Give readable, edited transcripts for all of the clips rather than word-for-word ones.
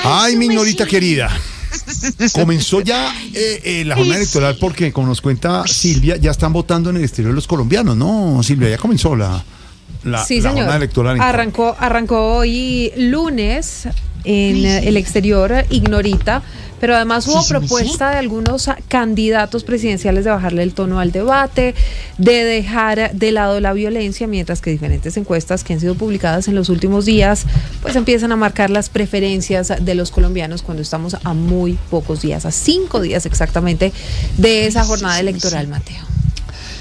Ay, mi Ignorita querida. Comenzó ya la jornada electoral porque, como nos cuenta Silvia, ya están votando en el exterior los colombianos, ¿no, Silvia? Ya comenzó sí, la señor. jornada electoral. Arrancó hoy lunes en el exterior, Ignorita, pero además hubo propuesta de algunos candidatos presidenciales de bajarle el tono al debate, de dejar de lado la violencia, mientras que diferentes encuestas que han sido publicadas en los últimos días pues empiezan a marcar las preferencias de los colombianos cuando estamos a muy pocos días, a 5 días exactamente de esa jornada electoral, Mateo.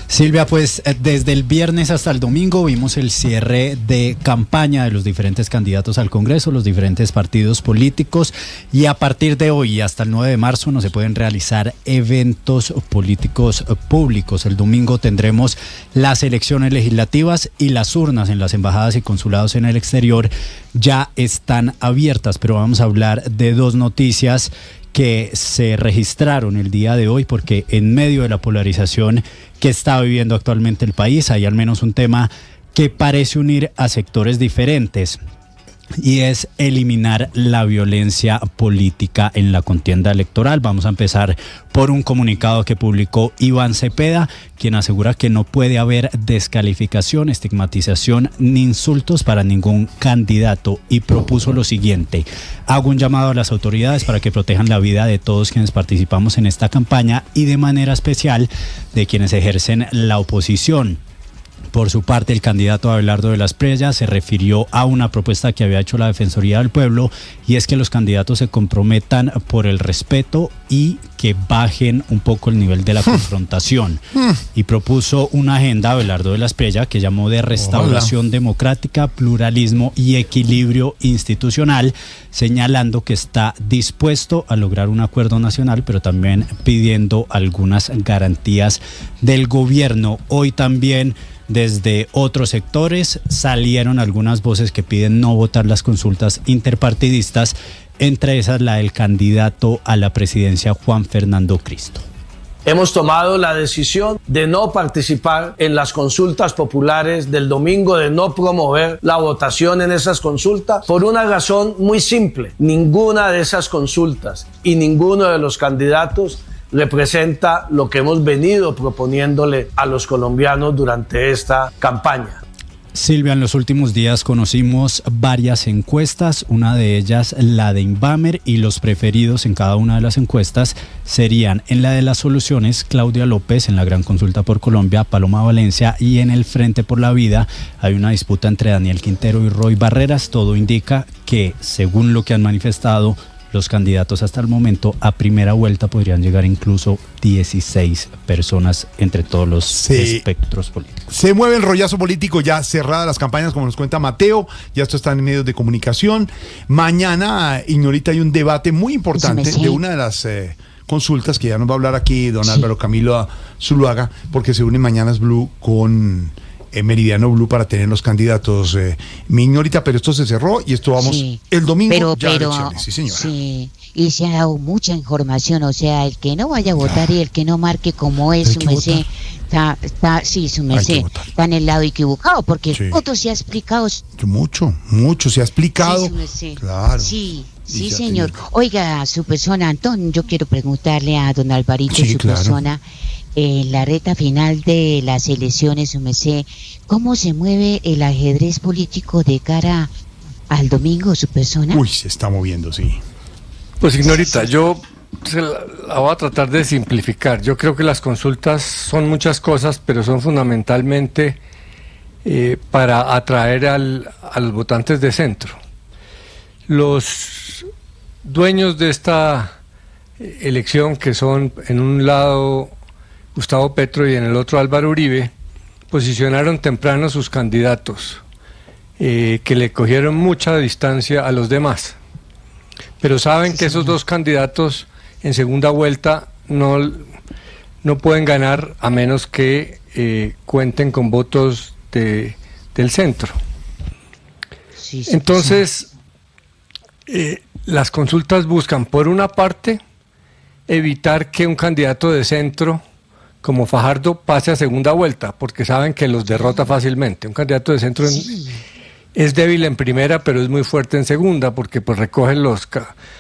Silvia, pues desde el viernes hasta el domingo vimos el cierre de campaña de los diferentes candidatos al Congreso, los diferentes partidos políticos, y a partir de hoy hasta el 9 de marzo no se pueden realizar eventos políticos públicos. El domingo tendremos las elecciones legislativas y las urnas en las embajadas y consulados en el exterior ya están abiertas, pero vamos a hablar de dos noticias que se registraron el día de hoy, porque en medio de la polarización que está viviendo actualmente el país hay al menos un tema que parece unir a sectores diferentes, y es eliminar la violencia política en la contienda electoral. Vamos a empezar por un comunicado que publicó Iván Cepeda, quien asegura que no puede haber descalificación, estigmatización ni insultos para ningún candidato, y propuso lo siguiente: hago un llamado a las autoridades para que protejan la vida de todos quienes participamos en esta campaña y de manera especial de quienes ejercen la oposición. Por su parte, el candidato Abelardo de las Preyas se refirió a una propuesta que había hecho la Defensoría del Pueblo, y es que los candidatos se comprometan por el respeto y que bajen un poco el nivel de la confrontación. Y propuso una agenda, Abelardo de las Preyas, que llamó de restauración democrática, pluralismo y equilibrio institucional, señalando que está dispuesto a lograr un acuerdo nacional, pero también pidiendo algunas garantías del gobierno. Hoy también desde otros sectores salieron algunas voces que piden no votar las consultas interpartidistas, entre esas la del candidato a la presidencia Juan Fernando Cristo. Hemos tomado la decisión de no participar en las consultas populares del domingo, de no promover la votación en esas consultas, por una razón muy simple: ninguna de esas consultas y ninguno de los candidatos representa lo que hemos venido proponiéndole a los colombianos durante esta campaña. Silvia, en los últimos días conocimos varias encuestas, una de ellas la de Inbamer, y los preferidos en cada una de las encuestas serían: en la de las soluciones, Claudia López; en la Gran Consulta por Colombia, Paloma Valencia; y en el Frente por la Vida hay una disputa entre Daniel Quintero y Roy Barreras. Todo indica que, según lo que han manifestado los candidatos hasta el momento, a primera vuelta podrían llegar incluso 16 personas entre todos los espectros políticos. Se mueve el rollazo político, ya cerradas las campañas, como nos cuenta Mateo, ya esto está en medios de comunicación. Mañana, Ignorita, hay un debate muy importante de una de las consultas que ya nos va a hablar aquí don Álvaro Camilo Zuluaga, porque se une Mañanas Blue con Meridiano Blue para tener los candidatos, mi Ignorita, pero esto se cerró y esto vamos el domingo ya a elecciones. Sí, señora. Sí, y se ha dado mucha información, o sea, el que no vaya a votar y el que no marque como es, su merced, su merced, está en el lado equivocado, porque el voto se ha explicado. Mucho se ha explicado. Sí, claro. Sí, señor. Oiga, su persona, Antón, yo quiero preguntarle a don Alvarito, persona, en la reta final de las elecciones, su merced, ¿cómo se mueve el ajedrez político de cara al domingo, su persona? Uy, se está moviendo, sí. Pues, Ignorita, yo la voy a tratar de simplificar. Yo creo que las consultas son muchas cosas, pero son fundamentalmente para atraer a los votantes de centro. Los dueños de esta elección, que son en un lado Gustavo Petro y en el otro Álvaro Uribe, posicionaron temprano sus candidatos, que le cogieron mucha distancia a los demás. Pero saben que esos dos candidatos en segunda vuelta no pueden ganar a menos que cuenten con votos del centro. Entonces, las consultas buscan, por una parte, evitar que un candidato de centro como Fajardo pase a segunda vuelta, porque saben que los derrota fácilmente. Un candidato de centro es débil en primera, pero es muy fuerte en segunda, porque pues recoge los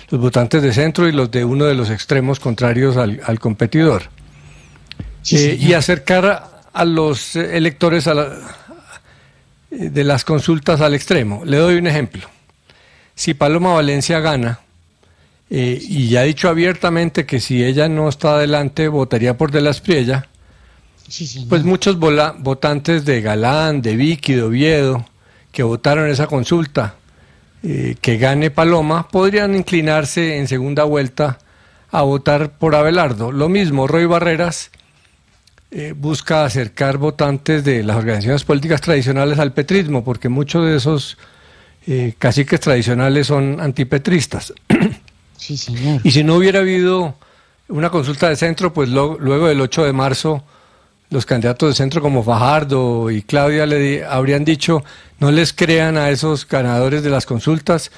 votantes de centro y los de uno de los extremos contrarios al competidor. Y acercar a los electores de las consultas al extremo. Le doy un ejemplo. Si Paloma Valencia gana, y ya ha dicho abiertamente que si ella no está adelante, votaría por De la Espriella, pues muchos votantes de Galán, de Vicky, de Oviedo, que votaron esa consulta, que gane Paloma, podrían inclinarse en segunda vuelta a votar por Abelardo. Lo mismo, Roy Barreras busca acercar votantes de las organizaciones políticas tradicionales al petrismo, porque muchos de esos caciques tradicionales son antipetristas. Sí, señor. Y si no hubiera habido una consulta de centro, pues luego del 8 de marzo, los candidatos de centro como Fajardo y Claudia habrían dicho: no les crean a esos ganadores de las consultas,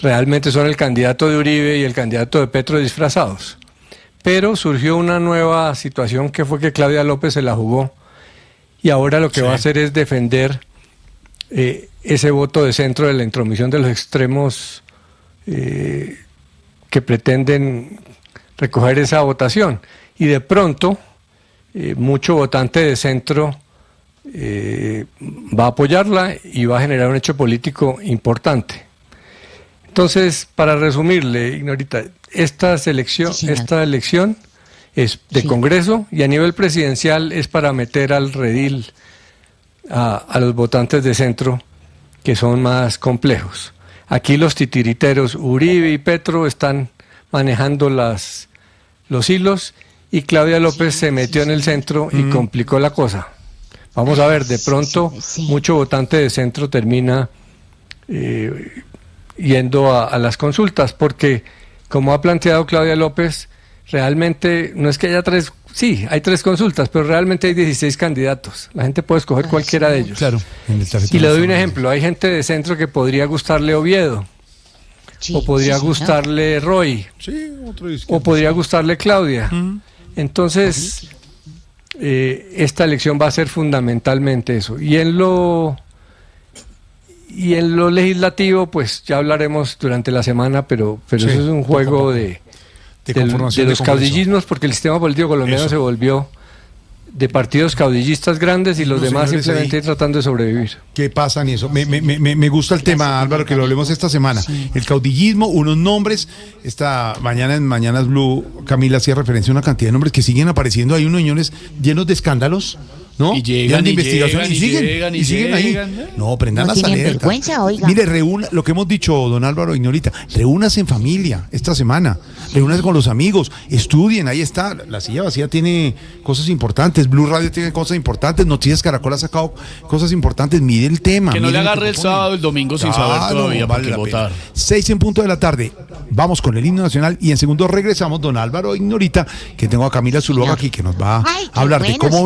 realmente son el candidato de Uribe y el candidato de Petro disfrazados. Pero surgió una nueva situación, que fue que Claudia López se la jugó, y ahora lo que va a hacer es defender ese voto de centro de la intromisión de los extremos que pretenden recoger esa votación. Y de pronto mucho votante de centro va a apoyarla y va a generar un hecho político importante. Entonces, para resumirle, Ignorita, esta elección es de Congreso, y a nivel presidencial es para meter al redil a los votantes de centro, que son más complejos. Aquí los titiriteros Uribe y Petro están manejando los hilos, y Claudia López se metió en el centro y complicó la cosa. Vamos a ver, de pronto mucho votante de centro termina yendo a las consultas, porque como ha planteado Claudia López, realmente no es que haya hay 3 consultas, pero realmente hay 16 candidatos. La gente puede escoger cualquiera de ellos. Claro. Y le doy un ejemplo: hay gente de centro que podría gustarle Oviedo, o podría gustarle Roy, o podría gustarle Claudia. Entonces, esta elección va a ser fundamentalmente eso. Y en lo legislativo, pues ya hablaremos durante la semana, pero eso es un juego de los caudillismos, porque el sistema político colombiano se volvió de partidos caudillistas grandes, y los demás simplemente tratando de sobrevivir. ¿Qué pasa en eso? Me gusta el tema, Álvaro, que lo hablemos esta semana. El caudillismo, unos nombres. Esta mañana en Mañanas Blue, Camila hacía referencia a una cantidad de nombres que siguen apareciendo. Hay unos señores llenos de escándalos, ¿no? Y llegan de y investigación llegan y siguen ahí. No, prendan las alertas. Vergüenza, oiga. Mire, lo que hemos dicho, don Álvaro Ignorita, reúnase en familia esta semana, reúnase con los amigos, estudien, ahí está. La Silla Vacía tiene cosas importantes, Blue Radio tiene cosas importantes, Noticias Caracol ha sacado cosas importantes. Mire el tema. Que no le agarre el sábado, el domingo sin saber todavía para qué votar. 6:00 p.m. Vamos con el himno nacional, y en segundo regresamos, don Álvaro Ignorita, que tengo a Camila Zuluaga aquí, que nos va a hablar de cómo